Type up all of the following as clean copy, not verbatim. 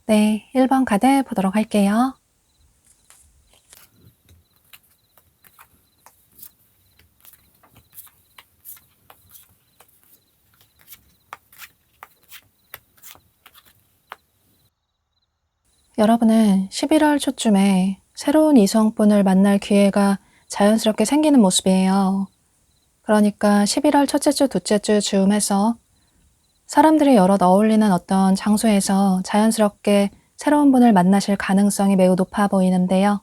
네, 1번 카드 보도록 할게요. 여러분은 11월 초쯤에 새로운 이성분을 만날 기회가 자연스럽게 생기는 모습이에요. 그러니까 11월 첫째 주, 둘째 주 즈음해서 사람들이 여럿 어울리는 어떤 장소에서 자연스럽게 새로운 분을 만나실 가능성이 매우 높아 보이는데요.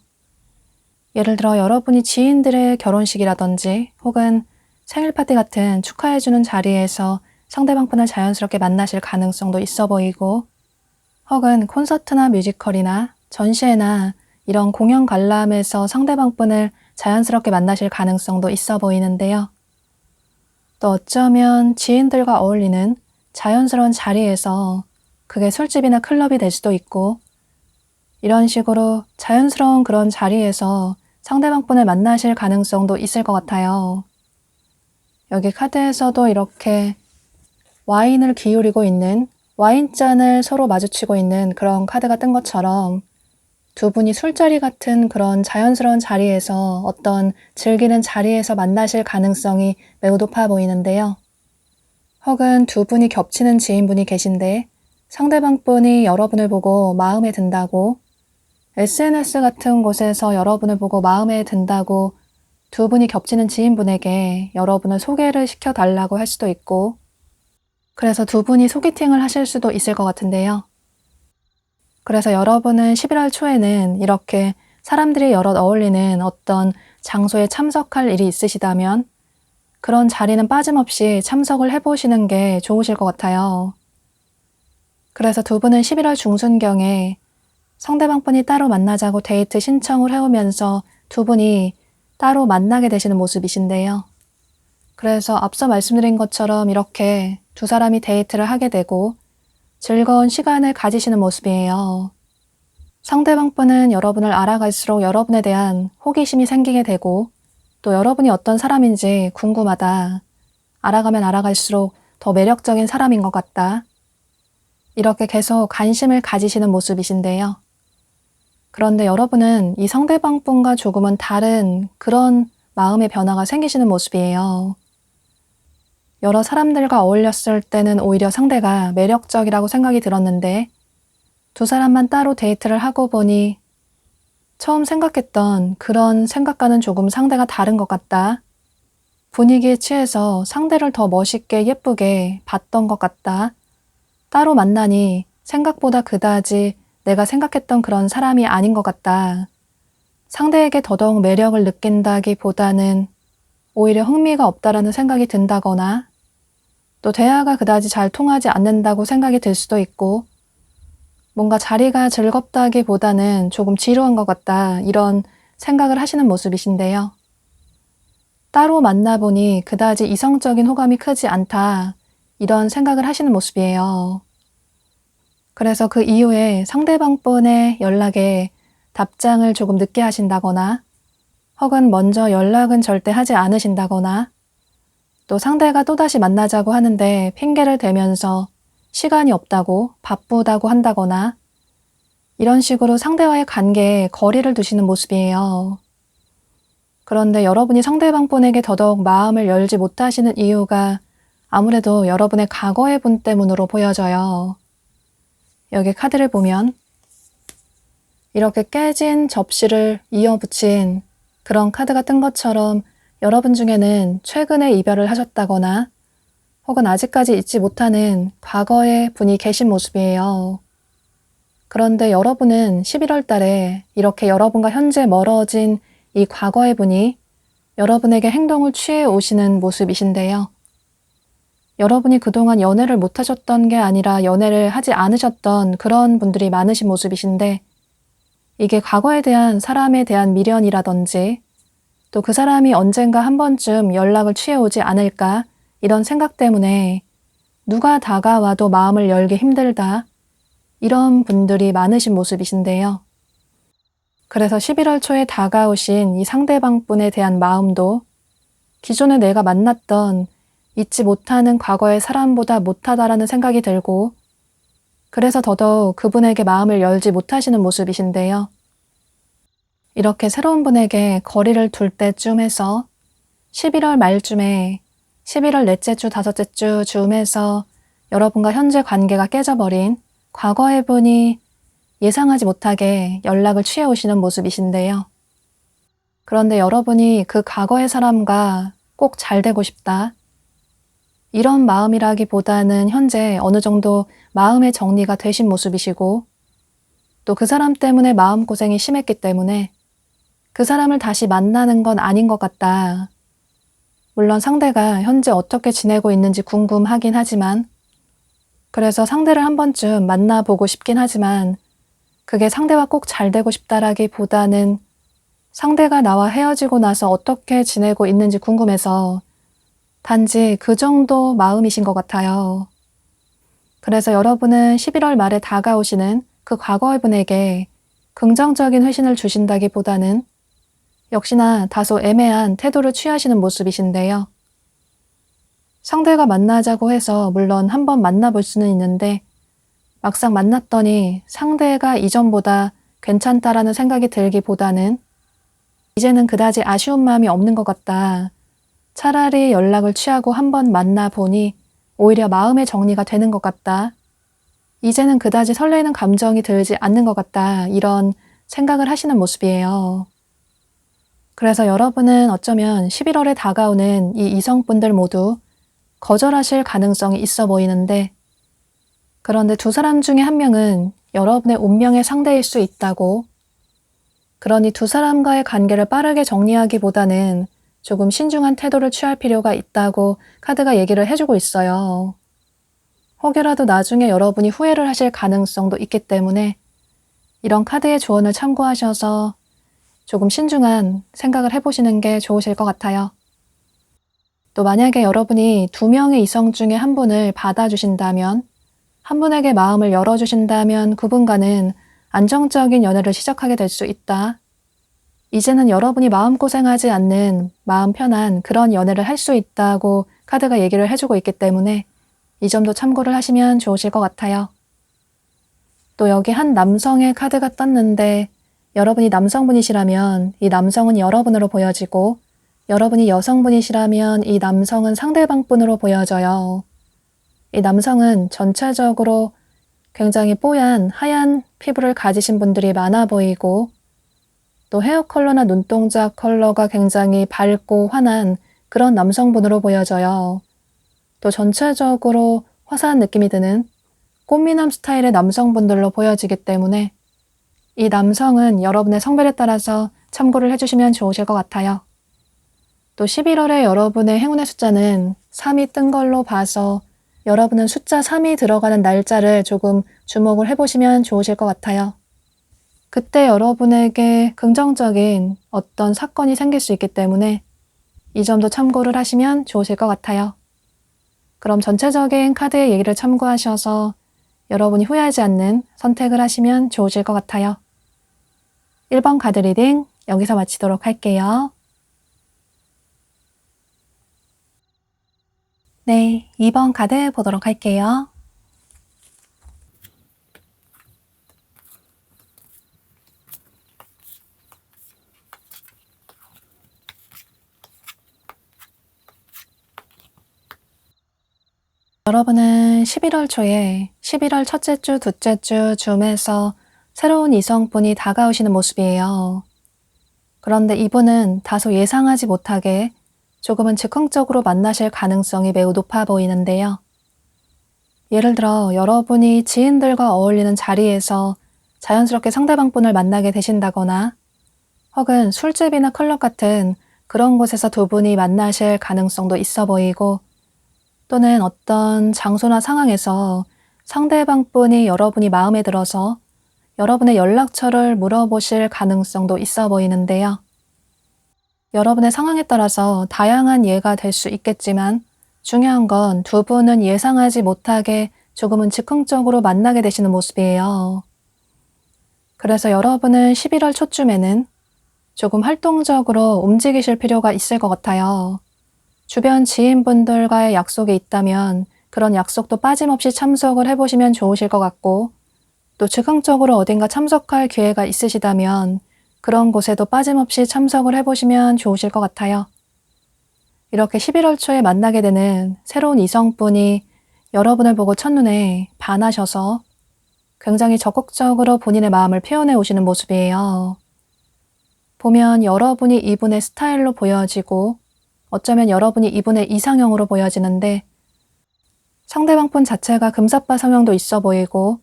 예를 들어 여러분이 지인들의 결혼식이라든지 혹은 생일 파티 같은 축하해주는 자리에서 상대방 분을 자연스럽게 만나실 가능성도 있어 보이고, 혹은 콘서트나 뮤지컬이나 전시회나 이런 공연 관람에서 상대방 분을 자연스럽게 만나실 가능성도 있어 보이는데요. 또 어쩌면 지인들과 어울리는 자연스러운 자리에서, 그게 술집이나 클럽이 될 수도 있고, 이런 식으로 자연스러운 그런 자리에서 상대방 분을 만나실 가능성도 있을 것 같아요. 여기 카드에서도 이렇게 와인을 기울이고 있는, 와인잔을 서로 마주치고 있는 그런 카드가 뜬 것처럼 두 분이 술자리 같은 그런 자연스러운 자리에서, 어떤 즐기는 자리에서 만나실 가능성이 매우 높아 보이는데요. 혹은 두 분이 겹치는 지인분이 계신데 상대방 분이 여러분을 보고 마음에 든다고, SNS 같은 곳에서 여러분을 보고 마음에 든다고 두 분이 겹치는 지인분에게 여러분을 소개를 시켜달라고 할 수도 있고, 그래서 두 분이 소개팅을 하실 수도 있을 것 같은데요. 그래서 여러분은 11월 초에는 이렇게 사람들이 여럿 어울리는 어떤 장소에 참석할 일이 있으시다면 그런 자리는 빠짐없이 참석을 해보시는 게 좋으실 것 같아요. 그래서 두 분은 11월 중순경에 상대방 분이 따로 만나자고 데이트 신청을 해오면서 두 분이 따로 만나게 되시는 모습이신데요. 그래서 앞서 말씀드린 것처럼 이렇게 두 사람이 데이트를 하게 되고 즐거운 시간을 가지시는 모습이에요. 상대방 분은 여러분을 알아갈수록 여러분에 대한 호기심이 생기게 되고 또 여러분이 어떤 사람인지 궁금하다. 알아가면 알아갈수록 더 매력적인 사람인 것 같다. 이렇게 계속 관심을 가지시는 모습이신데요. 그런데 여러분은 이 상대방 분과 조금은 다른 그런 마음의 변화가 생기시는 모습이에요. 여러 사람들과 어울렸을 때는 오히려 상대가 매력적이라고 생각이 들었는데 두 사람만 따로 데이트를 하고 보니 처음 생각했던 그런 생각과는 조금 상대가 다른 것 같다. 분위기에 취해서 상대를 더 멋있게 예쁘게 봤던 것 같다. 따로 만나니 생각보다 그다지 내가 생각했던 그런 사람이 아닌 것 같다. 상대에게 더더욱 매력을 느낀다기보다는 오히려 흥미가 없다라는 생각이 든다거나 또 대화가 그다지 잘 통하지 않는다고 생각이 들 수도 있고 뭔가 자리가 즐겁다기보다는 조금 지루한 것 같다 이런 생각을 하시는 모습이신데요. 따로 만나보니 그다지 이성적인 호감이 크지 않다 이런 생각을 하시는 모습이에요. 그래서 그 이후에 상대방 분의 연락에 답장을 조금 늦게 하신다거나 혹은 먼저 연락은 절대 하지 않으신다거나 또 상대가 또다시 만나자고 하는데 핑계를 대면서 시간이 없다고 바쁘다고 한다거나 이런 식으로 상대와의 관계에 거리를 두시는 모습이에요. 그런데 여러분이 상대방 분에게 더더욱 마음을 열지 못하시는 이유가 아무래도 여러분의 과거의 분 때문으로 보여져요. 여기 카드를 보면 이렇게 깨진 접시를 이어붙인 그런 카드가 뜬 것처럼 여러분 중에는 최근에 이별을 하셨다거나 혹은 아직까지 잊지 못하는 과거의 분이 계신 모습이에요. 그런데 여러분은 11월 달에 이렇게 여러분과 현재 멀어진 이 과거의 분이 여러분에게 행동을 취해 오시는 모습이신데요. 여러분이 그동안 연애를 못 하셨던 게 아니라 연애를 하지 않으셨던 그런 분들이 많으신 모습이신데 이게 과거에 대한 사람에 대한 미련이라든지 또 그 사람이 언젠가 한 번쯤 연락을 취해 오지 않을까 이런 생각 때문에 누가 다가와도 마음을 열기 힘들다 이런 분들이 많으신 모습이신데요. 그래서 11월 초에 다가오신 이 상대방 분에 대한 마음도 기존에 내가 만났던 잊지 못하는 과거의 사람보다 못하다라는 생각이 들고 그래서 더더욱 그분에게 마음을 열지 못하시는 모습이신데요. 이렇게 새로운 분에게 거리를 둘 때쯤 해서 11월 말쯤에 11월 넷째 주, 다섯째 주 즈음에서 여러분과 현재 관계가 깨져버린 과거의 분이 예상하지 못하게 연락을 취해 오시는 모습이신데요. 그런데 여러분이 그 과거의 사람과 꼭 잘 되고 싶다. 이런 마음이라기보다는 현재 어느 정도 마음의 정리가 되신 모습이시고 또 그 사람 때문에 마음고생이 심했기 때문에 그 사람을 다시 만나는 건 아닌 것 같다. 물론 상대가 현재 어떻게 지내고 있는지 궁금하긴 하지만 그래서 상대를 한 번쯤 만나보고 싶긴 하지만 그게 상대와 꼭 잘 되고 싶다라기보다는 상대가 나와 헤어지고 나서 어떻게 지내고 있는지 궁금해서 단지 그 정도 마음이신 것 같아요. 그래서 여러분은 11월 말에 다가오시는 그 과거의 분에게 긍정적인 회신을 주신다기보다는 역시나 다소 애매한 태도를 취하시는 모습이신데요. 상대가 만나자고 해서 물론 한번 만나볼 수는 있는데 막상 만났더니 상대가 이전보다 괜찮다라는 생각이 들기보다는 이제는 그다지 아쉬운 마음이 없는 것 같다. 차라리 연락을 취하고 한번 만나보니 오히려 마음의 정리가 되는 것 같다. 이제는 그다지 설레는 감정이 들지 않는 것 같다. 이런 생각을 하시는 모습이에요. 그래서 여러분은 어쩌면 11월에 다가오는 이 이성분들 모두 거절하실 가능성이 있어 보이는데 그런데 두 사람 중에 한 명은 여러분의 운명의 상대일 수 있다고 그러니 두 사람과의 관계를 빠르게 정리하기보다는 조금 신중한 태도를 취할 필요가 있다고 카드가 얘기를 해주고 있어요. 혹여라도 나중에 여러분이 후회를 하실 가능성도 있기 때문에 이런 카드의 조언을 참고하셔서 조금 신중한 생각을 해보시는 게 좋으실 것 같아요. 또 만약에 여러분이 2명의 이성 중에 한 분을 받아주신다면, 한 분에게 마음을 열어주신다면 그분과는 안정적인 연애를 시작하게 될 수 있다. 이제는 여러분이 마음고생하지 않는 마음 편한 그런 연애를 할 수 있다고 카드가 얘기를 해주고 있기 때문에 이 점도 참고를 하시면 좋으실 것 같아요. 또 여기 한 남성의 카드가 떴는데 여러분이 남성분이시라면 이 남성은 여러분으로 보여지고 여러분이 여성분이시라면 이 남성은 상대방 분으로 보여져요. 이 남성은 전체적으로 굉장히 뽀얀 하얀 피부를 가지신 분들이 많아 보이고 또 헤어 컬러나 눈동자 컬러가 굉장히 밝고 환한 그런 남성분으로 보여져요. 또 전체적으로 화사한 느낌이 드는 꽃미남 스타일의 남성분들로 보여지기 때문에 이 남성은 여러분의 성별에 따라서 참고를 해주시면 좋으실 것 같아요. 또 11월에 여러분의 행운의 숫자는 3이 뜬 걸로 봐서 여러분은 숫자 3이 들어가는 날짜를 조금 주목을 해보시면 좋으실 것 같아요. 그때 여러분에게 긍정적인 어떤 사건이 생길 수 있기 때문에 이 점도 참고를 하시면 좋으실 것 같아요. 그럼 전체적인 카드의 얘기를 참고하셔서 여러분이 후회하지 않는 선택을 하시면 좋으실 것 같아요. 1번 카드 리딩 여기서 마치도록 할게요. 네, 2번 카드 보도록 할게요. 여러분은 11월 초에 11월 첫째 주, 둘째 주 줌에서 새로운 이성분이 다가오시는 모습이에요. 그런데 이분은 다소 예상하지 못하게 조금은 즉흥적으로 만나실 가능성이 매우 높아 보이는데요. 예를 들어 여러분이 지인들과 어울리는 자리에서 자연스럽게 상대방 분을 만나게 되신다거나 혹은 술집이나 클럽 같은 그런 곳에서 두 분이 만나실 가능성도 있어 보이고 또는 어떤 장소나 상황에서 상대방 분이 여러분이 마음에 들어서 여러분의 연락처를 물어보실 가능성도 있어 보이는데요. 여러분의 상황에 따라서 다양한 예가 될 수 있겠지만 중요한 건 두 분은 예상하지 못하게 조금은 즉흥적으로 만나게 되시는 모습이에요. 그래서 여러분은 11월 초쯤에는 조금 활동적으로 움직이실 필요가 있을 것 같아요. 주변 지인분들과의 약속이 있다면 그런 약속도 빠짐없이 참석을 해보시면 좋으실 것 같고 또 즉흥적으로 어딘가 참석할 기회가 있으시다면 그런 곳에도 빠짐없이 참석을 해보시면 좋으실 것 같아요. 이렇게 11월 초에 만나게 되는 새로운 이성분이 여러분을 보고 첫눈에 반하셔서 굉장히 적극적으로 본인의 마음을 표현해 오시는 모습이에요. 보면 여러분이 이분의 스타일로 보여지고 어쩌면 여러분이 이분의 이상형으로 보여지는데 상대방 분 자체가 금사빠 성향도 있어 보이고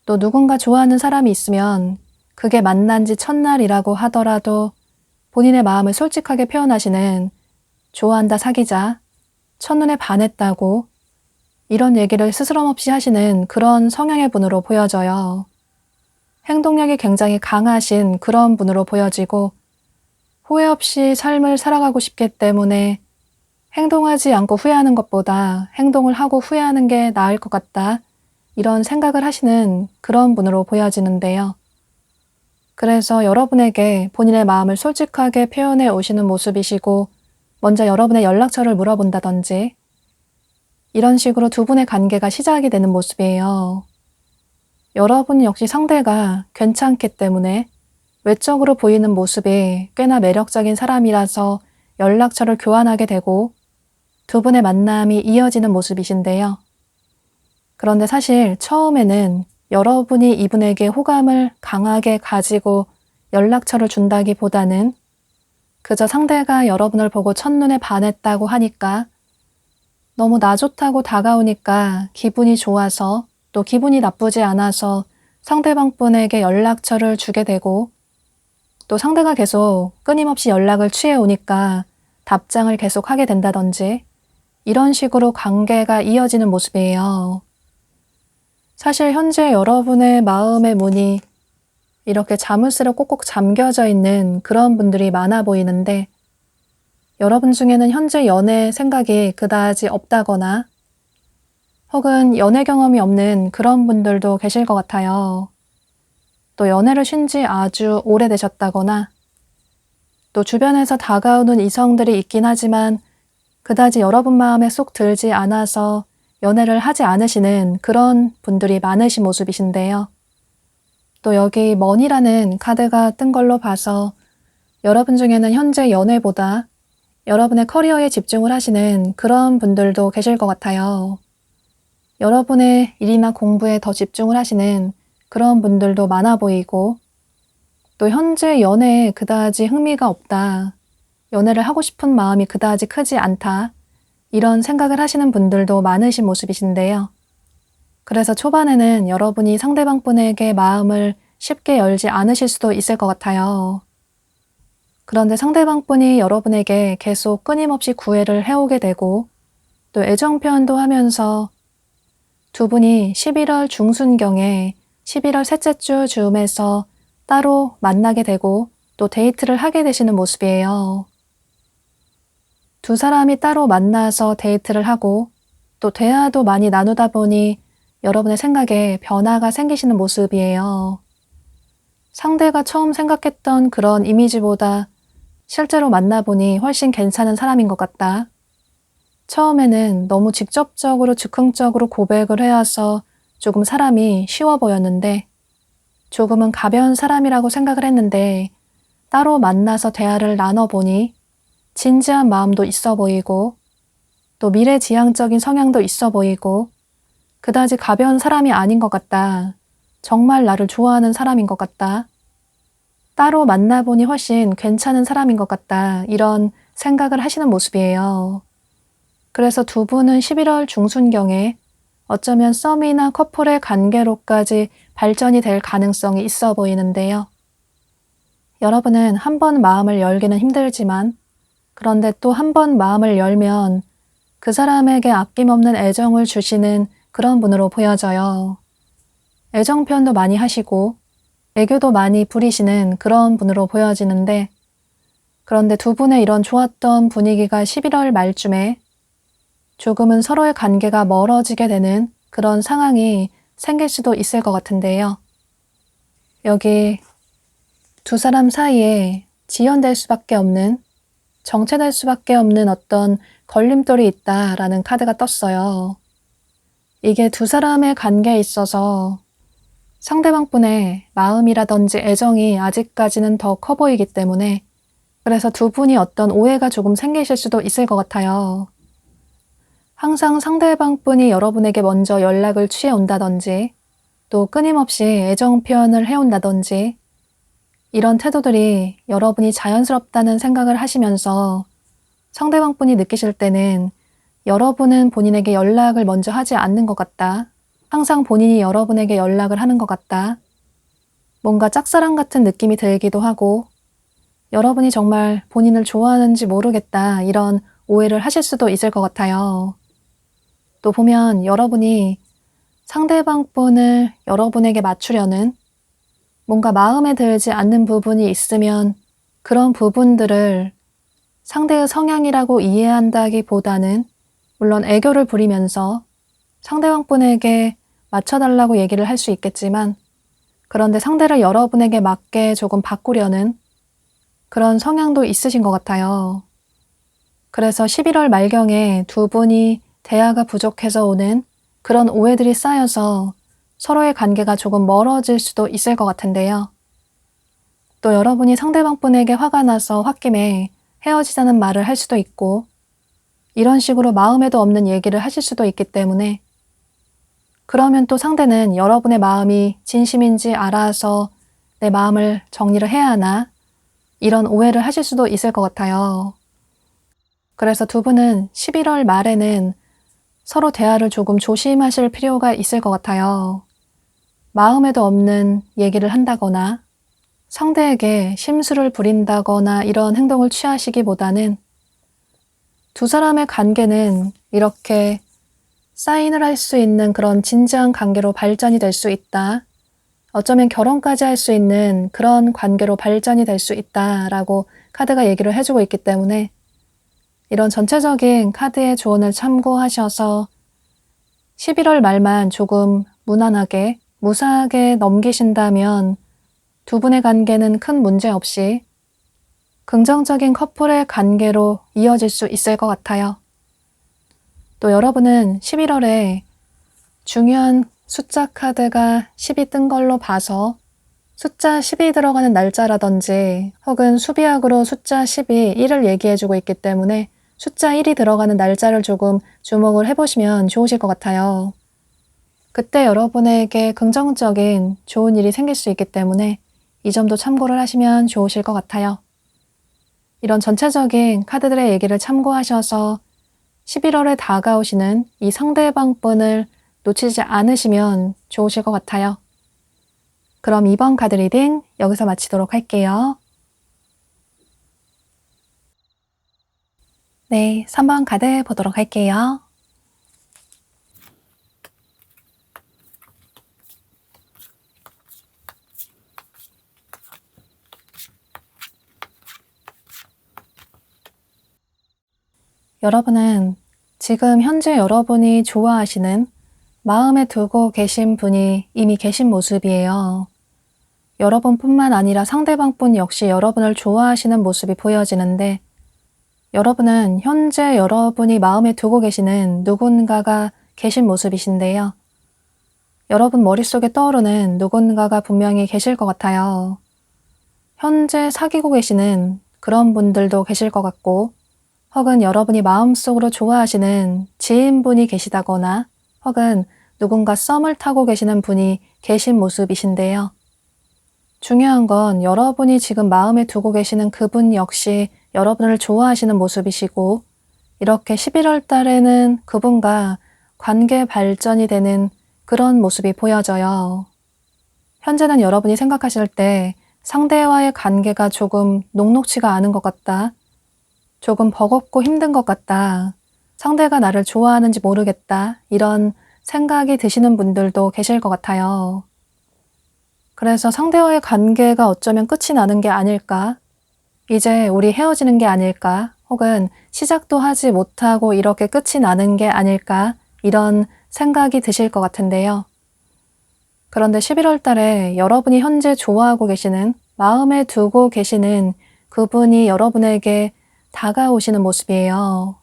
또 누군가 좋아하는 사람이 있으면 그게 만난 지 첫날이라고 하더라도 본인의 마음을 솔직하게 표현하시는 좋아한다 사귀자, 첫눈에 반했다고 이런 얘기를 스스럼없이 하시는 그런 성향의 분으로 보여져요. 행동력이 굉장히 강하신 그런 분으로 보여지고 후회 없이 삶을 살아가고 싶기 때문에 행동하지 않고 후회하는 것보다 행동을 하고 후회하는 게 나을 것 같다. 이런 생각을 하시는 그런 분으로 보여지는데요. 그래서 여러분에게 본인의 마음을 솔직하게 표현해 오시는 모습이시고 먼저 여러분의 연락처를 물어본다든지 이런 식으로 두 분의 관계가 시작이 되는 모습이에요. 여러분 역시 상대가 괜찮기 때문에 외적으로 보이는 모습이 꽤나 매력적인 사람이라서 연락처를 교환하게 되고 두 분의 만남이 이어지는 모습이신데요. 그런데 사실 처음에는 여러분이 이분에게 호감을 강하게 가지고 연락처를 준다기보다는 그저 상대가 여러분을 보고 첫눈에 반했다고 하니까 너무 나 좋다고 다가오니까 기분이 좋아서 또 기분이 나쁘지 않아서 상대방 분에게 연락처를 주게 되고 또 상대가 계속 끊임없이 연락을 취해 오니까 답장을 계속 하게 된다든지 이런 식으로 관계가 이어지는 모습이에요. 사실 현재 여러분의 마음의 문이 이렇게 자물쇠로 꼭꼭 잠겨져 있는 그런 분들이 많아 보이는데 여러분 중에는 현재 연애 생각이 그다지 없다거나 혹은 연애 경험이 없는 그런 분들도 계실 것 같아요. 또 연애를 쉰 지 아주 오래되셨다거나 또 주변에서 다가오는 이성들이 있긴 하지만 그다지 여러분 마음에 쏙 들지 않아서 연애를 하지 않으시는 그런 분들이 많으신 모습이신데요. 또 여기 머니라는 카드가 뜬 걸로 봐서 여러분 중에는 현재 연애보다 여러분의 커리어에 집중을 하시는 그런 분들도 계실 것 같아요. 여러분의 일이나 공부에 더 집중을 하시는 그런 분들도 많아 보이고 또 현재 연애에 그다지 흥미가 없다. 연애를 하고 싶은 마음이 그다지 크지 않다. 이런 생각을 하시는 분들도 많으신 모습이신데요. 그래서 초반에는 여러분이 상대방 분에게 마음을 쉽게 열지 않으실 수도 있을 것 같아요. 그런데 상대방 분이 여러분에게 계속 끊임없이 구애를 해오게 되고 또 애정 표현도 하면서 두 분이 11월 중순경에 11월 셋째 주 즈음에서 따로 만나게 되고 또 데이트를 하게 되시는 모습이에요. 두 사람이 따로 만나서 데이트를 하고 또 대화도 많이 나누다 보니 여러분의 생각에 변화가 생기시는 모습이에요. 상대가 처음 생각했던 그런 이미지보다 실제로 만나보니 훨씬 괜찮은 사람인 것 같다. 처음에는 너무 직접적으로 즉흥적으로 고백을 해와서 조금 사람이 쉬워 보였는데 조금은 가벼운 사람이라고 생각을 했는데 따로 만나서 대화를 나눠보니 진지한 마음도 있어 보이고 또 미래지향적인 성향도 있어 보이고 그다지 가벼운 사람이 아닌 것 같다. 정말 나를 좋아하는 사람인 것 같다. 따로 만나보니 훨씬 괜찮은 사람인 것 같다. 이런 생각을 하시는 모습이에요. 그래서 두 분은 11월 중순경에 어쩌면 썸이나 커플의 관계로까지 발전이 될 가능성이 있어 보이는데요. 여러분은 한 번 마음을 열기는 힘들지만 그런데 또 한 번 마음을 열면 그 사람에게 아낌없는 애정을 주시는 그런 분으로 보여져요. 애정 표현도 많이 하시고 애교도 많이 부리시는 그런 분으로 보여지는데 그런데 두 분의 이런 좋았던 분위기가 11월 말쯤에 조금은 서로의 관계가 멀어지게 되는 그런 상황이 생길 수도 있을 것 같은데요. 여기 두 사람 사이에 지연될 수밖에 없는, 정체될 수밖에 없는 어떤 걸림돌이 있다라는 카드가 떴어요. 이게 두 사람의 관계에 있어서 상대방 분의 마음이라든지 애정이 아직까지는 더 커 보이기 때문에 그래서 두 분이 어떤 오해가 조금 생기실 수도 있을 것 같아요. 항상 상대방 분이 여러분에게 먼저 연락을 취해 온다든지 또 끊임없이 애정 표현을 해온다든지 이런 태도들이 여러분이 자연스럽다는 생각을 하시면서 상대방 분이 느끼실 때는 여러분은 본인에게 연락을 먼저 하지 않는 것 같다. 항상 본인이 여러분에게 연락을 하는 것 같다. 뭔가 짝사랑 같은 느낌이 들기도 하고 여러분이 정말 본인을 좋아하는지 모르겠다 이런 오해를 하실 수도 있을 것 같아요. 또 보면 여러분이 상대방 분을 여러분에게 맞추려는 뭔가 마음에 들지 않는 부분이 있으면 그런 부분들을 상대의 성향이라고 이해한다기보다는 물론 애교를 부리면서 상대방 분에게 맞춰달라고 얘기를 할 수 있겠지만 그런데 상대를 여러분에게 맞게 조금 바꾸려는 그런 성향도 있으신 것 같아요. 그래서 11월 말경에 두 분이 대화가 부족해서 오는 그런 오해들이 쌓여서 서로의 관계가 조금 멀어질 수도 있을 것 같은데요. 또 여러분이 상대방 분에게 화가 나서 홧김에 헤어지자는 말을 할 수도 있고 이런 식으로 마음에도 없는 얘기를 하실 수도 있기 때문에 그러면 또 상대는 여러분의 마음이 진심인지 알아서 내 마음을 정리를 해야 하나 이런 오해를 하실 수도 있을 것 같아요. 그래서 두 분은 11월 말에는 서로 대화를 조금 조심하실 필요가 있을 것 같아요. 마음에도 없는 얘기를 한다거나 상대에게 심술을 부린다거나 이런 행동을 취하시기보다는 두 사람의 관계는 이렇게 사인을 할 수 있는 그런 진지한 관계로 발전이 될 수 있다. 어쩌면 결혼까지 할 수 있는 그런 관계로 발전이 될 수 있다라고 카드가 얘기를 해주고 있기 때문에 이런 전체적인 카드의 조언을 참고하셔서 11월 말만 조금 무난하게, 무사하게 넘기신다면 두 분의 관계는 큰 문제 없이 긍정적인 커플의 관계로 이어질 수 있을 것 같아요. 또 여러분은 11월에 중요한 숫자 카드가 10이 뜬 걸로 봐서 숫자 10이 들어가는 날짜라든지 혹은 수비약으로 숫자 10이 1을 얘기해주고 있기 때문에 숫자 1이 들어가는 날짜를 조금 주목을 해보시면 좋으실 것 같아요. 그때 여러분에게 긍정적인 좋은 일이 생길 수 있기 때문에 이 점도 참고를 하시면 좋으실 것 같아요. 이런 전체적인 카드들의 얘기를 참고하셔서 11월에 다가오시는 이 상대방 분을 놓치지 않으시면 좋으실 것 같아요. 그럼 이번 카드 리딩 여기서 마치도록 할게요. 네, 3번 카드 보도록 할게요. 여러분은 지금 현재 여러분이 좋아하시는 마음에 두고 계신 분이 이미 계신 모습이에요. 여러분뿐만 아니라 상대방분 역시 여러분을 좋아하시는 모습이 보여지는데 여러분은 현재 여러분이 마음에 두고 계시는 누군가가 계신 모습이신데요. 여러분 머릿속에 떠오르는 누군가가 분명히 계실 것 같아요. 현재 사귀고 계시는 그런 분들도 계실 것 같고 혹은 여러분이 마음속으로 좋아하시는 지인분이 계시다거나 혹은 누군가 썸을 타고 계시는 분이 계신 모습이신데요. 중요한 건 여러분이 지금 마음에 두고 계시는 그분 역시 여러분을 좋아하시는 모습이시고 이렇게 11월 달에는 그분과 관계 발전이 되는 그런 모습이 보여져요. 현재는 여러분이 생각하실 때 상대와의 관계가 조금 녹록치가 않은 것 같다. 조금 버겁고 힘든 것 같다. 상대가 나를 좋아하는지 모르겠다. 이런 생각이 드시는 분들도 계실 것 같아요. 그래서 상대와의 관계가 어쩌면 끝이 나는 게 아닐까? 이제 우리 헤어지는 게 아닐까? 혹은 시작도 하지 못하고 이렇게 끝이 나는 게 아닐까? 이런 생각이 드실 것 같은데요. 그런데 11월 달에 여러분이 현재 좋아하고 계시는, 마음에 두고 계시는 그분이 여러분에게 다가오시는 모습이에요.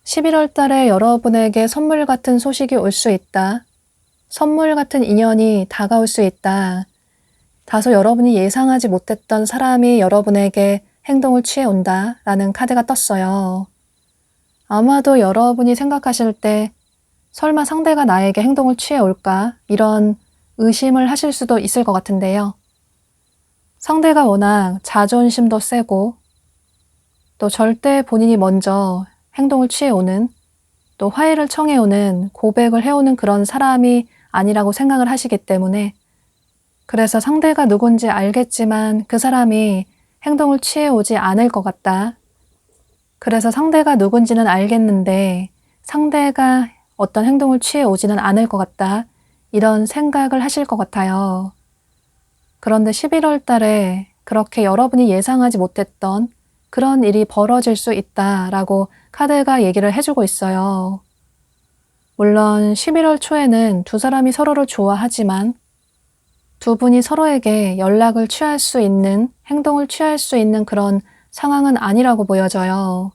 11월 달에 여러분에게 선물 같은 소식이 올 수 있다. 선물 같은 인연이 다가올 수 있다. 다소 여러분이 예상하지 못했던 사람이 여러분에게 행동을 취해 온다 라는 카드가 떴어요. 아마도 여러분이 생각하실 때 설마 상대가 나에게 행동을 취해 올까? 이런 의심을 하실 수도 있을 것 같은데요. 상대가 워낙 자존심도 세고 또 절대 본인이 먼저 행동을 취해 오는 또 화해를 청해 오는 고백을 해오는 그런 사람이 아니라고 생각을 하시기 때문에 그래서 상대가 누군지 알겠지만 그 사람이 행동을 취해 오지 않을 것 같다. 그래서 상대가 누군지는 알겠는데 상대가 어떤 행동을 취해 오지는 않을 것 같다. 이런 생각을 하실 것 같아요. 그런데 11월 달에 그렇게 여러분이 예상하지 못했던 그런 일이 벌어질 수 있다라고 카드가 얘기를 해주고 있어요. 물론 11월 초에는 두 사람이 서로를 좋아하지만 두 분이 서로에게 연락을 취할 수 있는, 행동을 취할 수 있는 그런 상황은 아니라고 보여져요.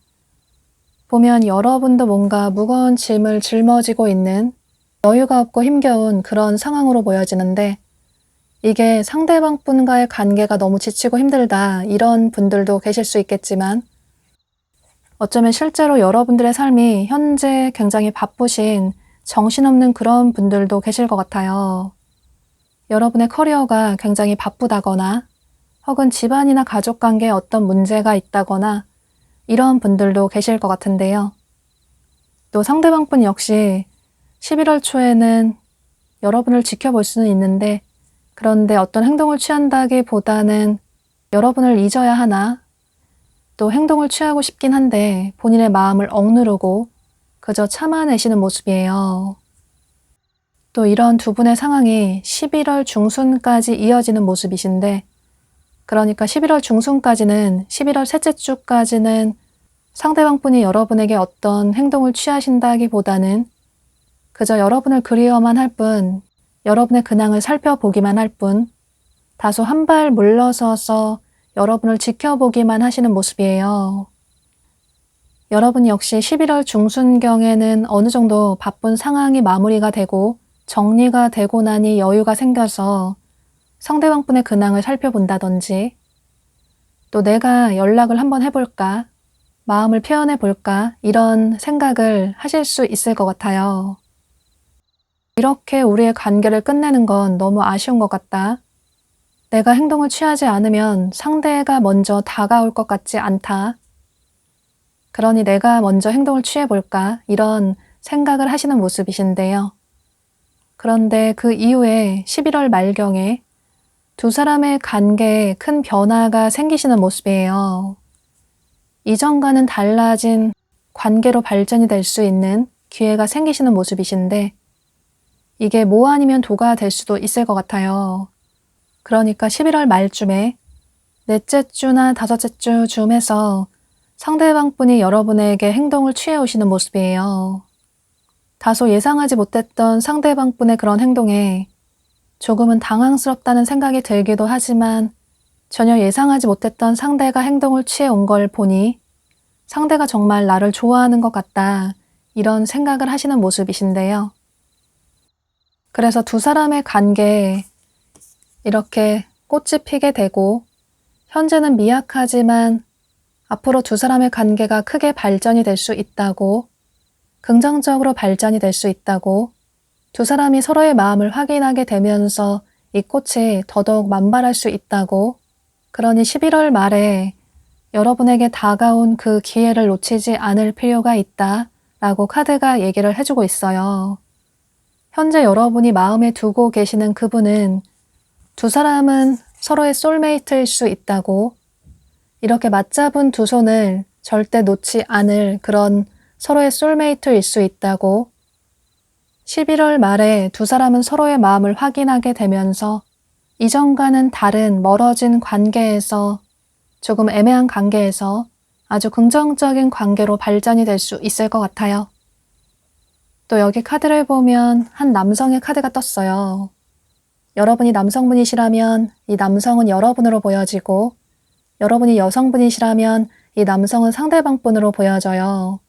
보면 여러분도 뭔가 무거운 짐을 짊어지고 있는 여유가 없고 힘겨운 그런 상황으로 보여지는데 이게 상대방 분과의 관계가 너무 지치고 힘들다 이런 분들도 계실 수 있겠지만 어쩌면 실제로 여러분들의 삶이 현재 굉장히 바쁘신 정신없는 그런 분들도 계실 것 같아요. 여러분의 커리어가 굉장히 바쁘다거나 혹은 집안이나 가족관계에 어떤 문제가 있다거나 이런 분들도 계실 것 같은데요. 또 상대방분 역시 11월 초에는 여러분을 지켜볼 수는 있는데 그런데 어떤 행동을 취한다기보다는 여러분을 잊어야 하나 또 행동을 취하고 싶긴 한데 본인의 마음을 억누르고 그저 참아내시는 모습이에요. 또 이런 두 분의 상황이 11월 중순까지 이어지는 모습이신데, 그러니까 11월 중순까지는, 11월 셋째 주까지는 상대방분이 여러분에게 어떤 행동을 취하신다기보다는 그저 여러분을 그리워만 할 뿐, 여러분의 근황을 살펴보기만 할 뿐, 다소 한 발 물러서서 여러분을 지켜보기만 하시는 모습이에요. 여러분 역시 11월 중순경에는 어느 정도 바쁜 상황이 마무리가 되고 정리가 되고 나니 여유가 생겨서 상대방분의 근황을 살펴본다든지, 또 내가 연락을 한번 해볼까, 마음을 표현해볼까, 이런 생각을 하실 수 있을 것 같아요. 이렇게 우리의 관계를 끝내는 건 너무 아쉬운 것 같다. 내가 행동을 취하지 않으면 상대가 먼저 다가올 것 같지 않다. 그러니 내가 먼저 행동을 취해볼까, 이런 생각을 하시는 모습이신데요. 그런데 그 이후에 11월 말경에 두 사람의 관계에 큰 변화가 생기시는 모습이에요. 이전과는 달라진 관계로 발전이 될 수 있는 기회가 생기시는 모습이신데, 이게 뭐 아니면 도가 될 수도 있을 것 같아요. 그러니까 11월 말쯤에 넷째 주나 다섯째 주쯤에서 상대방 분이 여러분에게 행동을 취해 오시는 모습이에요. 다소 예상하지 못했던 상대방 분의 그런 행동에 조금은 당황스럽다는 생각이 들기도 하지만, 전혀 예상하지 못했던 상대가 행동을 취해 온 걸 보니 상대가 정말 나를 좋아하는 것 같다, 이런 생각을 하시는 모습이신데요. 그래서 두 사람의 관계에 이렇게 꽃이 피게 되고, 현재는 미약하지만 앞으로 두 사람의 관계가 크게 발전이 될 수 있다고, 긍정적으로 발전이 될 수 있다고, 두 사람이 서로의 마음을 확인하게 되면서 이 꽃이 더더욱 만발할 수 있다고, 그러니 11월 말에 여러분에게 다가온 그 기회를 놓치지 않을 필요가 있다 라고 카드가 얘기를 해주고 있어요. 현재 여러분이 마음에 두고 계시는 그분은, 두 사람은 서로의 소울메이트일 수 있다고, 이렇게 맞잡은 두 손을 절대 놓지 않을 그런 서로의 소울메이트일 수 있다고, 11월 말에 두 사람은 서로의 마음을 확인하게 되면서 이전과는 다른 멀어진 관계에서, 조금 애매한 관계에서 아주 긍정적인 관계로 발전이 될 수 있을 것 같아요. 또 여기 카드를 보면 한 남성의 카드가 떴어요. 여러분이 남성분이시라면 이 남성은 여러분으로 보여지고, 여러분이 여성분이시라면 이 남성은 상대방분으로 보여져요.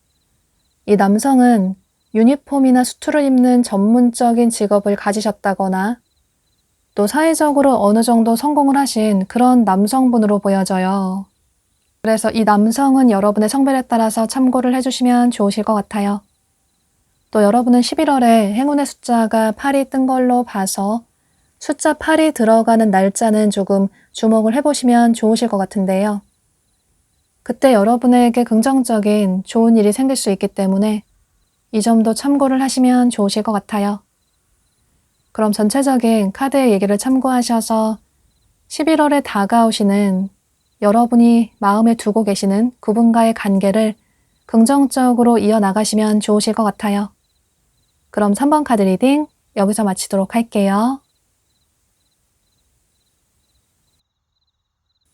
이 남성은 유니폼이나 수트를 입는 전문적인 직업을 가지셨다거나, 또 사회적으로 어느 정도 성공을 하신 그런 남성분으로 보여져요. 그래서 이 남성은 여러분의 성별에 따라서 참고를 해주시면 좋으실 것 같아요. 또 여러분은 11월에 행운의 숫자가 8이 뜬 걸로 봐서 숫자 8이 들어가는 날짜는 조금 주목을 해보시면 좋으실 것 같은데요. 그때 여러분에게 긍정적인 좋은 일이 생길 수 있기 때문에 이 점도 참고를 하시면 좋으실 것 같아요. 그럼 전체적인 카드의 얘기를 참고하셔서 11월에 다가오시는 여러분이 마음에 두고 계시는 그분과의 관계를 긍정적으로 이어나가시면 좋으실 것 같아요. 그럼 3번 카드 리딩 여기서 마치도록 할게요.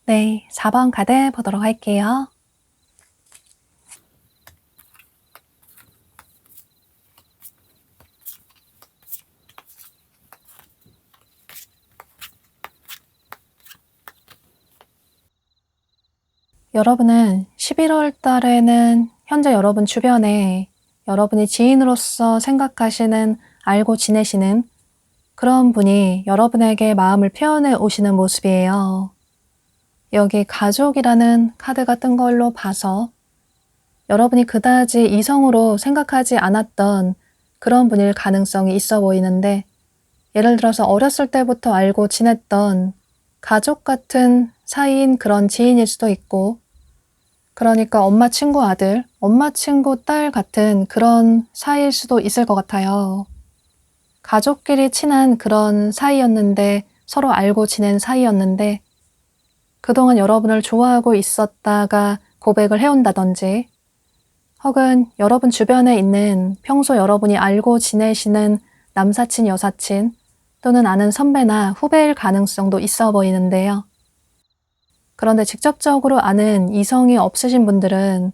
네, 4번 카드 보도록 할게요. 여러분은 11월 달에는 현재 여러분 주변에 여러분이 지인으로서 생각하시는, 알고 지내시는 그런 분이 여러분에게 마음을 표현해 오시는 모습이에요. 여기 가족이라는 카드가 뜬 걸로 봐서 여러분이 그다지 이성으로 생각하지 않았던 그런 분일 가능성이 있어 보이는데, 예를 들어서 어렸을 때부터 알고 지냈던 가족 같은 사이인 그런 지인일 수도 있고, 그러니까 엄마 친구 아들, 엄마 친구 딸 같은 그런 사이일 수도 있을 것 같아요. 가족끼리 친한 그런 사이였는데, 서로 알고 지낸 사이였는데 그동안 여러분을 좋아하고 있었다가 고백을 해온다든지, 혹은 여러분 주변에 있는 평소 여러분이 알고 지내시는 남사친, 여사친 또는 아는 선배나 후배일 가능성도 있어 보이는데요. 그런데 직접적으로 아는 이성이 없으신 분들은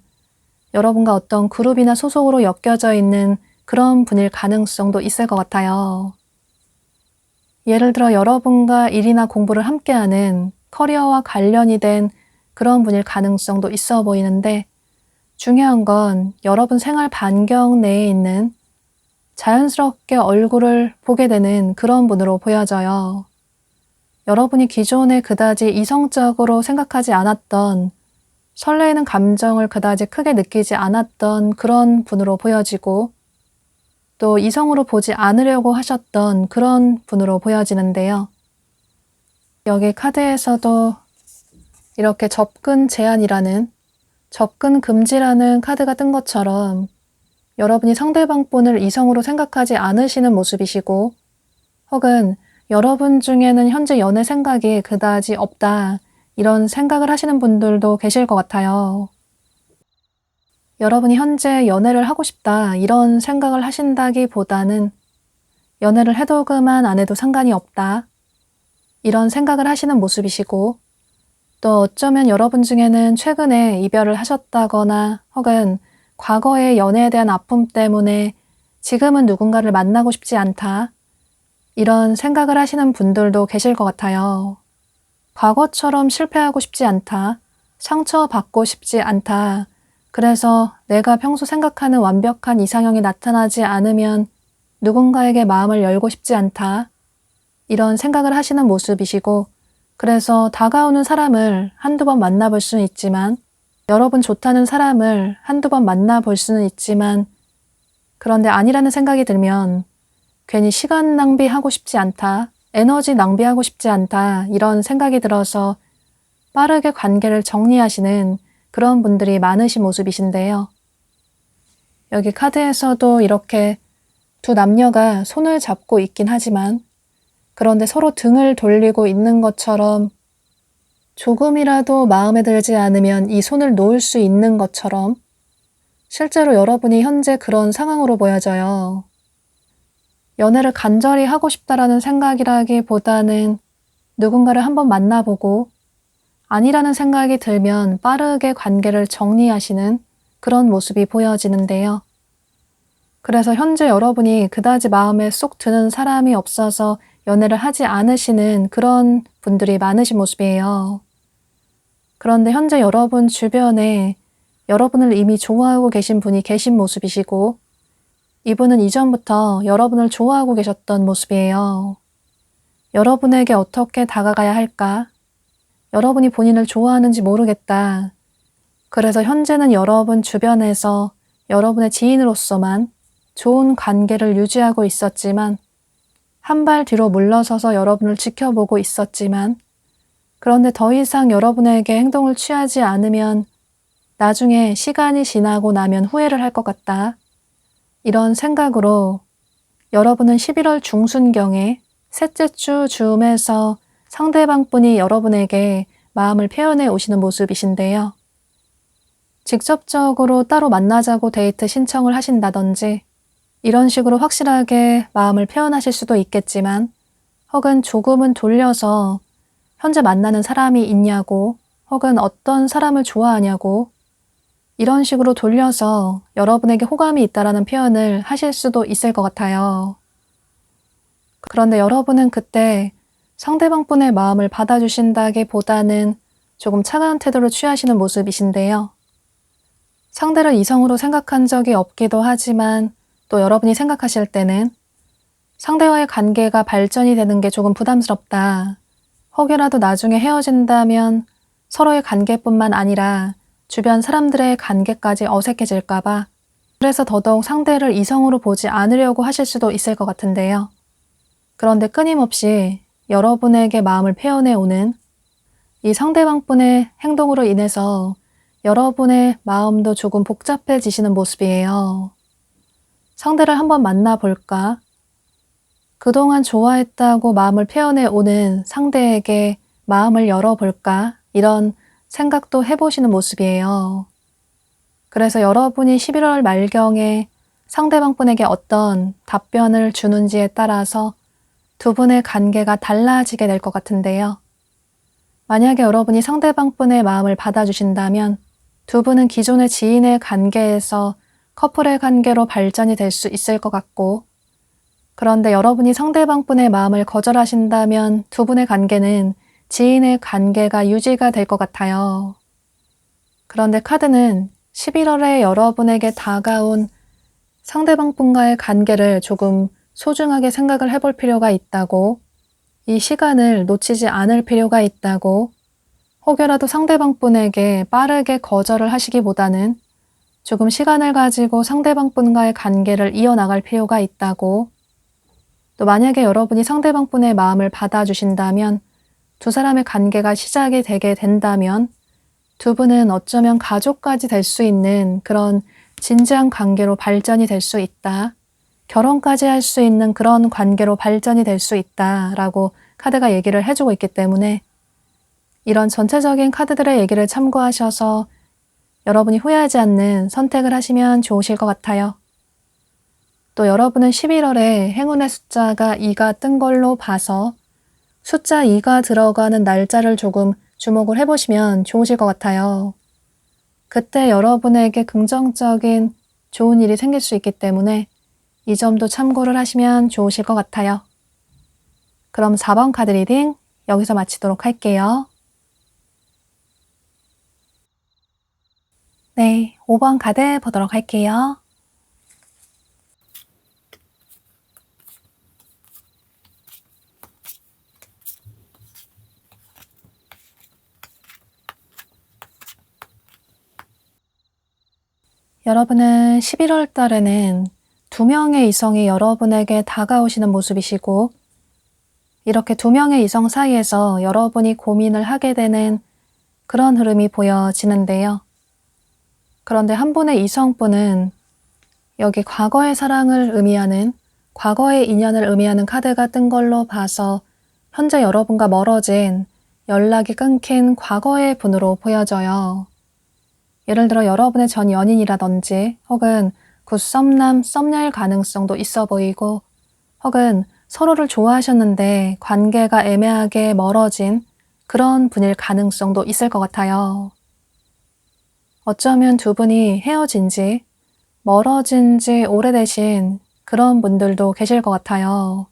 여러분과 어떤 그룹이나 소속으로 엮여져 있는 그런 분일 가능성도 있을 것 같아요. 예를 들어 여러분과 일이나 공부를 함께하는 커리어와 관련이 된 그런 분일 가능성도 있어 보이는데, 중요한 건 여러분 생활 반경 내에 있는 자연스럽게 얼굴을 보게 되는 그런 분으로 보여져요. 여러분이 기존에 그다지 이성적으로 생각하지 않았던, 설레이는 감정을 그다지 크게 느끼지 않았던 그런 분으로 보여지고, 또 이성으로 보지 않으려고 하셨던 그런 분으로 보여지는데요. 여기 카드에서도 이렇게 접근 제한이라는, 접근 금지라는 카드가 뜬 것처럼 여러분이 상대방 분을 이성으로 생각하지 않으시는 모습이시고, 혹은 여러분 중에는 현재 연애 생각이 그다지 없다, 이런 생각을 하시는 분들도 계실 것 같아요. 여러분이 현재 연애를 하고 싶다, 이런 생각을 하신다기보다는 연애를 해도 그만 안 해도 상관이 없다, 이런 생각을 하시는 모습이시고, 또 어쩌면 여러분 중에는 최근에 이별을 하셨다거나 혹은 과거의 연애에 대한 아픔 때문에 지금은 누군가를 만나고 싶지 않다, 이런 생각을 하시는 분들도 계실 것 같아요. 과거처럼 실패하고 싶지 않다, 상처받고 싶지 않다, 그래서 내가 평소 생각하는 완벽한 이상형이 나타나지 않으면 누군가에게 마음을 열고 싶지 않다, 이런 생각을 하시는 모습이시고, 그래서 다가오는 사람을 한두 번 만나볼 수는 있지만, 여러분 좋다는 사람을 한두 번 만나볼 수는 있지만, 그런데 아니라는 생각이 들면 괜히 시간 낭비하고 싶지 않다, 에너지 낭비하고 싶지 않다, 이런 생각이 들어서 빠르게 관계를 정리하시는 그런 분들이 많으신 모습이신데요. 여기 카드에서도 이렇게 두 남녀가 손을 잡고 있긴 하지만, 그런데 서로 등을 돌리고 있는 것처럼, 조금이라도 마음에 들지 않으면 이 손을 놓을 수 있는 것처럼 실제로 여러분이 현재 그런 상황으로 보여져요. 연애를 간절히 하고 싶다라는 생각이라기보다는 누군가를 한번 만나보고 아니라는 생각이 들면 빠르게 관계를 정리하시는 그런 모습이 보여지는데요. 그래서 현재 여러분이 그다지 마음에 쏙 드는 사람이 없어서 연애를 하지 않으시는 그런 분들이 많으신 모습이에요. 그런데 현재 여러분 주변에 여러분을 이미 좋아하고 계신 분이 계신 모습이시고, 이분은 이전부터 여러분을 좋아하고 계셨던 모습이에요. 여러분에게 어떻게 다가가야 할까? 여러분이 본인을 좋아하는지 모르겠다. 그래서 현재는 여러분 주변에서 여러분의 지인으로서만 좋은 관계를 유지하고 있었지만, 한 발 뒤로 물러서서 여러분을 지켜보고 있었지만, 그런데 더 이상 여러분에게 행동을 취하지 않으면 나중에 시간이 지나고 나면 후회를 할 것 같다, 이런 생각으로 여러분은 11월 중순경에 셋째 주 즈음에서 상대방 분이 여러분에게 마음을 표현해 오시는 모습이신데요. 직접적으로 따로 만나자고 데이트 신청을 하신다든지 이런 식으로 확실하게 마음을 표현하실 수도 있겠지만, 혹은 조금은 돌려서 현재 만나는 사람이 있냐고, 혹은 어떤 사람을 좋아하냐고, 이런 식으로 돌려서 여러분에게 호감이 있다라는 표현을 하실 수도 있을 것 같아요. 그런데 여러분은 그때 상대방 분의 마음을 받아주신다기보다는 조금 차가운 태도를 취하시는 모습이신데요. 상대를 이성으로 생각한 적이 없기도 하지만, 또 여러분이 생각하실 때는 상대와의 관계가 발전이 되는 게 조금 부담스럽다, 혹여라도 나중에 헤어진다면 서로의 관계뿐만 아니라 주변 사람들의 관계까지 어색해질까봐, 그래서 더더욱 상대를 이성으로 보지 않으려고 하실 수도 있을 것 같은데요. 그런데 끊임없이 여러분에게 마음을 표현해 오는 이 상대방분의 행동으로 인해서 여러분의 마음도 조금 복잡해지시는 모습이에요. 상대를 한번 만나볼까? 그동안 좋아했다고 마음을 표현해 오는 상대에게 마음을 열어볼까? 이런 생각도 해보시는 모습이에요. 그래서 여러분이 11월 말경에 상대방 분에게 어떤 답변을 주는지에 따라서 두 분의 관계가 달라지게 될 것 같은데요. 만약에 여러분이 상대방 분의 마음을 받아주신다면 두 분은 기존의 지인의 관계에서 커플의 관계로 발전이 될 수 있을 것 같고, 그런데 여러분이 상대방 분의 마음을 거절하신다면 두 분의 관계는 지인의 관계가 유지가 될 것 같아요. 그런데 카드는 11월에 여러분에게 다가온 상대방 분과의 관계를 조금 소중하게 생각을 해볼 필요가 있다고, 이 시간을 놓치지 않을 필요가 있다고, 혹여라도 상대방 분에게 빠르게 거절을 하시기보다는 조금 시간을 가지고 상대방 분과의 관계를 이어나갈 필요가 있다고, 또 만약에 여러분이 상대방 분의 마음을 받아주신다면 두 사람의 관계가 시작이 되게 된다면 두 분은 어쩌면 가족까지 될 수 있는 그런 진지한 관계로 발전이 될 수 있다. 결혼까지 할 수 있는 그런 관계로 발전이 될 수 있다라고 카드가 얘기를 해주고 있기 때문에 이런 전체적인 카드들의 얘기를 참고하셔서 여러분이 후회하지 않는 선택을 하시면 좋으실 것 같아요. 또 여러분은 11월에 행운의 숫자가 2가 뜬 걸로 봐서 숫자 2가 들어가는 날짜를 조금 주목을 해보시면 좋으실 것 같아요. 그때 여러분에게 긍정적인 좋은 일이 생길 수 있기 때문에 이 점도 참고를 하시면 좋으실 것 같아요. 그럼 4번 카드 리딩 여기서 마치도록 할게요. 네, 5번 카드 보도록 할게요. 여러분은 11월 달에는 2명의 이성이 여러분에게 다가오시는 모습이시고, 이렇게 2명의 이성 사이에서 여러분이 고민을 하게 되는 그런 흐름이 보여지는데요. 그런데 한 분의 이성분은 여기 과거의 사랑을 의미하는, 과거의 인연을 의미하는 카드가 뜬 걸로 봐서 현재 여러분과 멀어진, 연락이 끊긴 과거의 분으로 보여져요. 예를 들어 여러분의 전 연인이라든지 혹은 굿썸남, 썸녀일 가능성도 있어 보이고, 혹은 서로를 좋아하셨는데 관계가 애매하게 멀어진 그런 분일 가능성도 있을 것 같아요. 어쩌면 두 분이 헤어진 지, 멀어진 지 오래되신 그런 분들도 계실 것 같아요.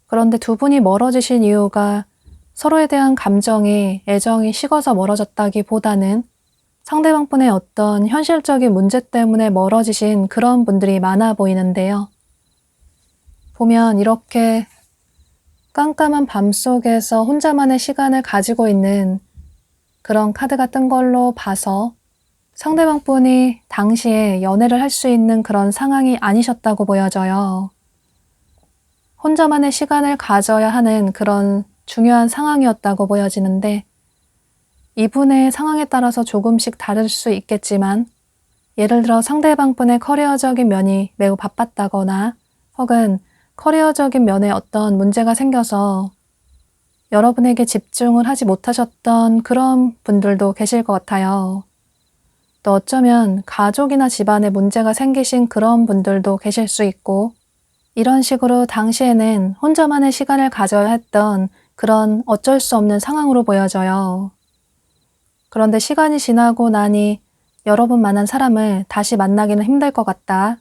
그런데 두 분이 멀어지신 이유가 서로에 대한 감정이, 애정이 식어서 멀어졌다기보다는 상대방 분의 어떤 현실적인 문제 때문에 멀어지신 그런 분들이 많아 보이는데요. 보면 이렇게 깜깜한 밤 속에서 혼자만의 시간을 가지고 있는 그런 카드가 뜬 걸로 봐서 상대방 분이 당시에 연애를 할 수 있는 그런 상황이 아니셨다고 보여져요. 혼자만의 시간을 가져야 하는 그런 중요한 상황이었다고 보여지는데, 이분의 상황에 따라서 조금씩 다를 수 있겠지만, 예를 들어 상대방 분의 커리어적인 면이 매우 바빴다거나 혹은 커리어적인 면에 어떤 문제가 생겨서 여러분에게 집중을 하지 못하셨던 그런 분들도 계실 것 같아요. 또 어쩌면 가족이나 집안에 문제가 생기신 그런 분들도 계실 수 있고, 이런 식으로 당시에는 혼자만의 시간을 가져야 했던 그런 어쩔 수 없는 상황으로 보여져요. 그런데 시간이 지나고 나니 여러분만한 사람을 다시 만나기는 힘들 것 같다.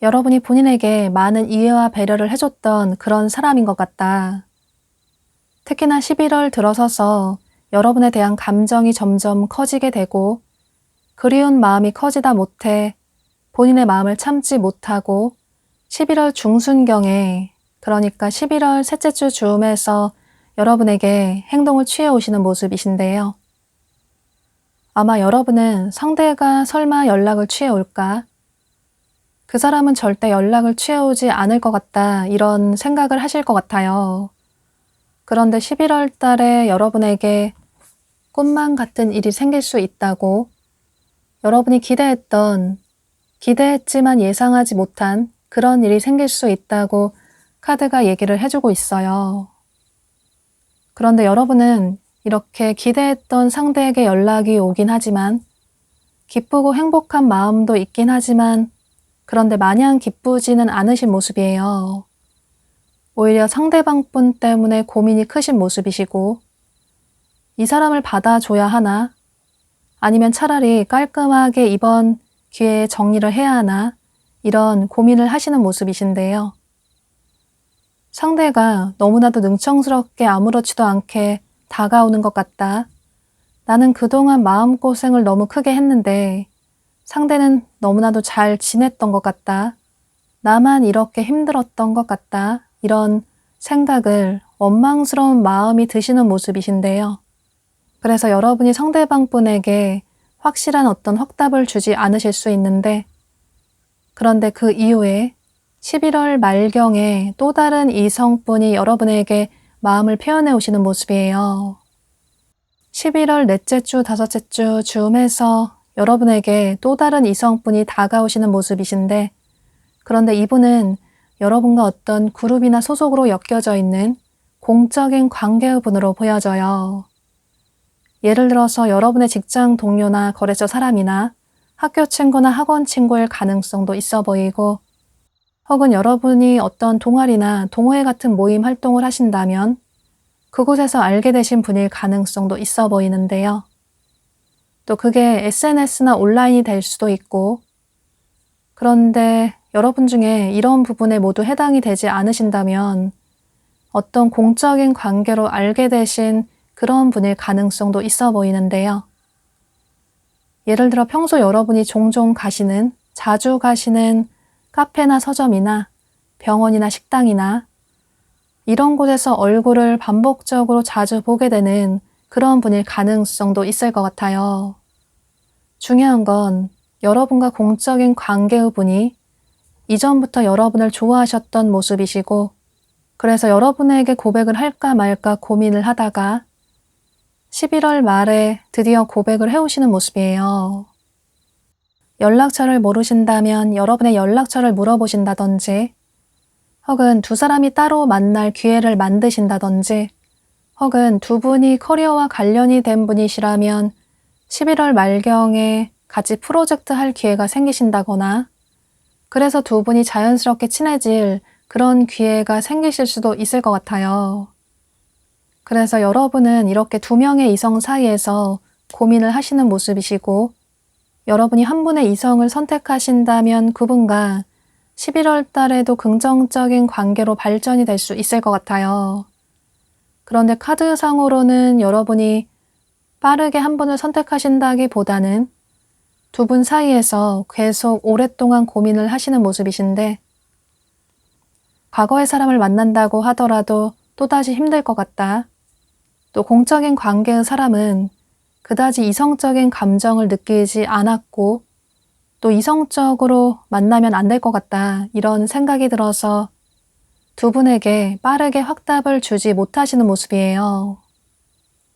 여러분이 본인에게 많은 이해와 배려를 해줬던 그런 사람인 것 같다. 특히나 11월 들어서서 여러분에 대한 감정이 점점 커지게 되고, 그리운 마음이 커지다 못해 본인의 마음을 참지 못하고 11월 중순경에, 그러니까 11월 셋째 주 즈음에서 여러분에게 행동을 취해 오시는 모습이신데요. 아마 여러분은 상대가 설마 연락을 취해 올까? 그 사람은 절대 연락을 취해 오지 않을 것 같다, 이런 생각을 하실 것 같아요. 그런데 11월 달에 여러분에게 꿈만 같은 일이 생길 수 있다고, 여러분이 기대했지만 예상하지 못한 그런 일이 생길 수 있다고 카드가 얘기를 해주고 있어요. 그런데 여러분은 이렇게 기대했던 상대에게 연락이 오긴 하지만 기쁘고 행복한 마음도 있긴 하지만 그런데 마냥 기쁘지는 않으신 모습이에요. 오히려 상대방 분 때문에 고민이 크신 모습이시고 이 사람을 받아줘야 하나? 아니면 차라리 깔끔하게 이번 기회에 정리를 해야 하나? 이런 고민을 하시는 모습이신데요. 상대가 너무나도 능청스럽게 아무렇지도 않게 다가오는 것 같다. 나는 그동안 마음고생을 너무 크게 했는데 상대는 너무나도 잘 지냈던 것 같다. 나만 이렇게 힘들었던 것 같다. 이런 생각을 원망스러운 마음이 드시는 모습이신데요. 그래서 여러분이 상대방 분에게 확실한 어떤 확답을 주지 않으실 수 있는데 그런데 그 이후에 11월 말경에 또 다른 이성분이 여러분에게 마음을 표현해 오시는 모습이에요. 11월 넷째 주, 다섯째 주 즈음에서 여러분에게 또 다른 이성분이 다가오시는 모습이신데 그런데 이분은 여러분과 어떤 그룹이나 소속으로 엮여져 있는 공적인 관계의 분으로 보여져요. 예를 들어서 여러분의 직장 동료나 거래처 사람이나 학교 친구나 학원 친구일 가능성도 있어 보이고 혹은 여러분이 어떤 동아리나 동호회 같은 모임 활동을 하신다면 그곳에서 알게 되신 분일 가능성도 있어 보이는데요. 또 그게 SNS나 온라인이 될 수도 있고 그런데 여러분 중에 이런 부분에 모두 해당이 되지 않으신다면 어떤 공적인 관계로 알게 되신 그런 분일 가능성도 있어 보이는데요. 예를 들어 평소 여러분이 종종 가시는, 자주 가시는 카페나 서점이나 병원이나 식당이나 이런 곳에서 얼굴을 반복적으로 자주 보게 되는 그런 분일 가능성도 있을 것 같아요. 중요한 건 여러분과 공적인 관계의 분이 이전부터 여러분을 좋아하셨던 모습이시고 그래서 여러분에게 고백을 할까 말까 고민을 하다가 11월 말에 드디어 고백을 해오시는 모습이에요. 연락처를 모르신다면 여러분의 연락처를 물어보신다든지 혹은 두 사람이 따로 만날 기회를 만드신다든지 혹은 두 분이 커리어와 관련이 된 분이시라면 11월 말경에 같이 프로젝트 할 기회가 생기신다거나 그래서 두 분이 자연스럽게 친해질 그런 기회가 생기실 수도 있을 것 같아요. 그래서 여러분은 이렇게 두 명의 이성 사이에서 고민을 하시는 모습이시고 여러분이 한 분의 이성을 선택하신다면 그분과 11월 달에도 긍정적인 관계로 발전이 될 수 있을 것 같아요. 그런데 카드상으로는 여러분이 빠르게 한 분을 선택하신다기보다는 두 분 사이에서 계속 오랫동안 고민을 하시는 모습이신데 과거의 사람을 만난다고 하더라도 또다시 힘들 것 같다. 또 공적인 관계의 사람은 그다지 이성적인 감정을 느끼지 않았고 또 이성적으로 만나면 안 될 것 같다. 이런 생각이 들어서 두 분에게 빠르게 확답을 주지 못하시는 모습이에요.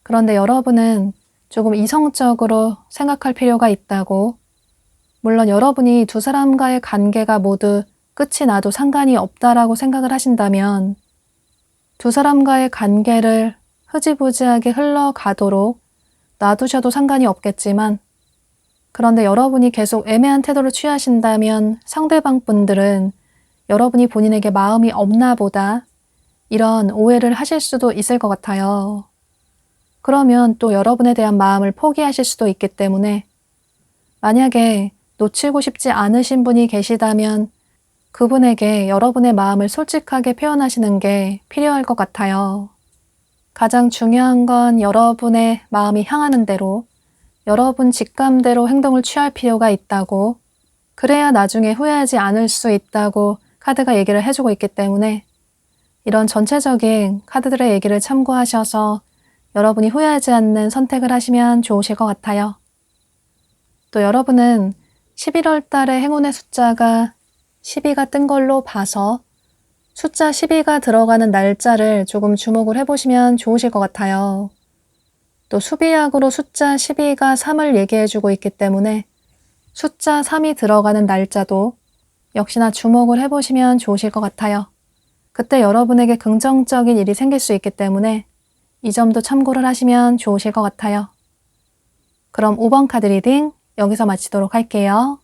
그런데 여러분은 조금 이성적으로 생각할 필요가 있다고 물론 여러분이 두 사람과의 관계가 모두 끝이 나도 상관이 없다라고 생각을 하신다면 두 사람과의 관계를 흐지부지하게 흘러가도록 놔두셔도 상관이 없겠지만 그런데 여러분이 계속 애매한 태도를 취하신다면 상대방 분들은 여러분이 본인에게 마음이 없나 보다 이런 오해를 하실 수도 있을 것 같아요. 그러면 또 여러분에 대한 마음을 포기하실 수도 있기 때문에 만약에 놓치고 싶지 않으신 분이 계시다면 그분에게 여러분의 마음을 솔직하게 표현하시는 게 필요할 것 같아요. 가장 중요한 건 여러분의 마음이 향하는 대로 여러분 직감대로 행동을 취할 필요가 있다고 그래야 나중에 후회하지 않을 수 있다고 카드가 얘기를 해주고 있기 때문에 이런 전체적인 카드들의 얘기를 참고하셔서 여러분이 후회하지 않는 선택을 하시면 좋으실 것 같아요. 또 여러분은 11월 달에 행운의 숫자가 12가 뜬 걸로 봐서 숫자 12가 들어가는 날짜를 조금 주목을 해보시면 좋으실 것 같아요. 또 수비약으로 숫자 12가 3을 얘기해주고 있기 때문에 숫자 3이 들어가는 날짜도 역시나 주목을 해보시면 좋으실 것 같아요. 그때 여러분에게 긍정적인 일이 생길 수 있기 때문에 이 점도 참고를 하시면 좋으실 것 같아요. 그럼 5번 카드 리딩 여기서 마치도록 할게요.